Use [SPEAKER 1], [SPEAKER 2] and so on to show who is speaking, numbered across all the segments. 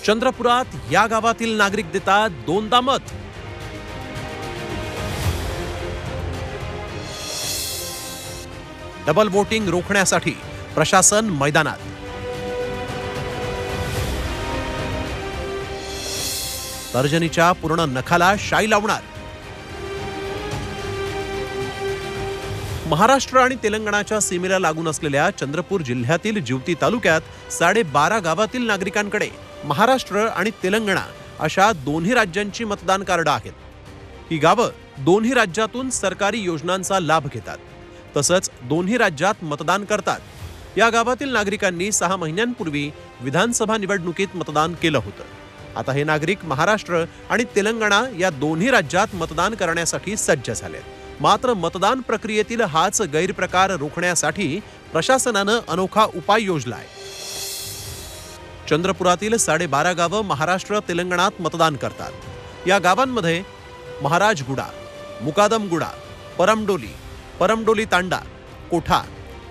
[SPEAKER 1] चंद्रपुरात या गावातील नागरिक देतात दोनदा मत। डबल वोटिंग रोखण्यासाठी प्रशासन मैदानात। तर्जनीच्या पूर्ण नखाला शाई लावणार। महाराष्ट्र आणि तेलंगणाच्या सीमेला लागून असलेल्या चंद्रपूर जिल्ह्यातील जिवती तालुक्यात 12.5 गावातील नागरिकांकडे महाराष्ट्र आणि तेलंगणा अशा दोन्ही राज्यांची मतदान कार्ड आहेत। ही गावं दोन्ही राज्यातून सरकारी योजनांचा लाभ घेतात, तसंच दोन्ही राज्यात मतदान करतात। या गावातील नागरिकांनी 6 महिन्यांपूर्वी विधानसभा निवडणुकीत मतदान केलं होतं। आता हे नागरिक महाराष्ट्र आणि तेलंगणा या दोन्ही राज्यात मतदान करण्यासाठी सज्ज झालेत। मात्र मतदान प्रक्रियेतील हाच गैरप्रकार रोखण्यासाठी प्रशासनानं अनोखा उपाय योजलाय। चंद्रपुरातील 12.5 गावं महाराष्ट्र तेलंगणात मतदान करतात। या गावांमध्ये महाराजगुडा, मुकादमगुडा, परमडोली तांडा, कोठा,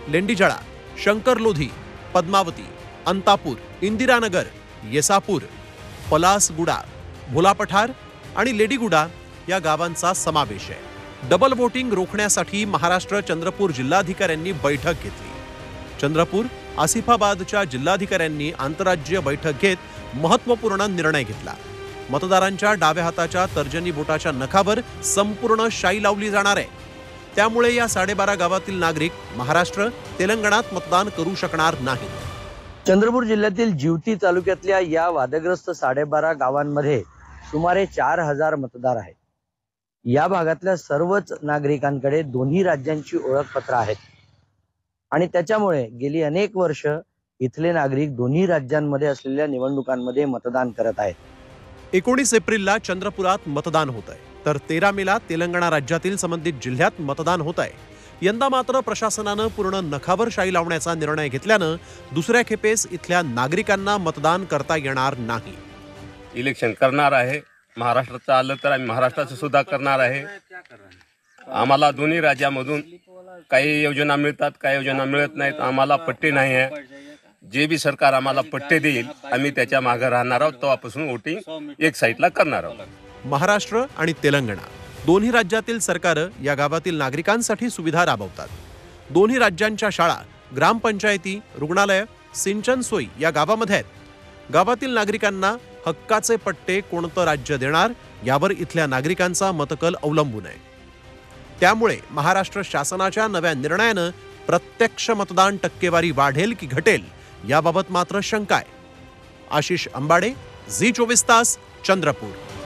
[SPEAKER 1] लेंडीजळा, शंकरलोधी, पद्मावती, अंतापूर, इंदिरानगर, येसापूर, पलासगुडा, भोलापठार आणि लेडीगुडा या गावांचा समावेश आहे। डबल वोटिंग रोखण्यासाठी महाराष्ट्र चंद्रपूर जिल्हाधिकाऱ्यांनी बैठक घेतली। चंद्रपूर आसिफाबादच्या जिल्हाधिकाऱ्यांनी आंतरराज्यीय बैठक घेत महत्त्वपूर्ण निर्णय घेतला। मतदारांच्या डाव्या हाताच्या तर्जनी बोटाच्या नखावर संपूर्ण शाई लावली जाणार आहे। त्यामुळे या 12.5 गावातील नागरिक महाराष्ट्र तेलंगणात मतदान करू शकणार नाहीत।
[SPEAKER 2] चंद्रपूर जिल्ह्यातील जिवती तालुक्यातल्या या वादग्रस्त 12.5 गावांमध्ये सुमारे 4000 मतदार आहेत। या भागातल्या सर्वच नागरिकांकडे दोन्ही राज्यांची ओळखपत्र आहेत आणि त्याच्यामुळे गेली अनेक वर्ष इथले नागरिक दोन्ही राज्यांमध्ये असलेल्या निवडणुकांमध्ये मतदान करत आहेत।
[SPEAKER 1] 19 एप्रिलला चंद्रपुरात मतदान होत आहे, तर 13 मेला तेलंगणा राज्यातील संबंधित जिल्ह्यात मतदान होत आहे। यंदा मात्र प्रशासनानं पूर्ण नखावर शाई लावण्याचा निर्णय घेतल्यानं दुसऱ्या खेपेस इथल्या नागरिकांना मतदान करता येणार नाही।
[SPEAKER 3] इलेक्शन करणार आहे, महाराष्ट्राचं आलं तर आम्ही महाराष्ट्राचं सुद्धा करणार आहे। आम्हाला दोन्ही राज्यामधून काही योजना मिळतात, काही योजना मिळत नाहीत। आम्हाला पट्टे नाही आहे। जे बी सरकार आम्हाला पट्टे देईल आम्ही त्याच्या मागे राहणार आहोत। तेव्हापासून वोटिंग एक साईडला करणार आहोत।
[SPEAKER 1] महाराष्ट्र आणि तेलंगणा दोन्ही राज्यातील सरकार या गावातील नागरिकांसाठी सुविधा राबवतात। दोन्ही राज्यांच्या शाळा, ग्रामपंचायती, रुग्णालय, सिंचन सोयी या गावामध्ये आहेत। गावातील नागरिकांना हक्काचे पट्टे कोणतं राज्य देणार यावर इथल्या नागरिकांचा मतकल अवलंबून आहे। त्यामुळे महाराष्ट्र शासनाच्या नव्या निर्णयानं प्रत्यक्ष मतदान टक्केवारी वाढेल की घटेल याबाबत मात्र शंका आहे। आशिष अंबाडे, झी 24 तास, चंद्रपूर।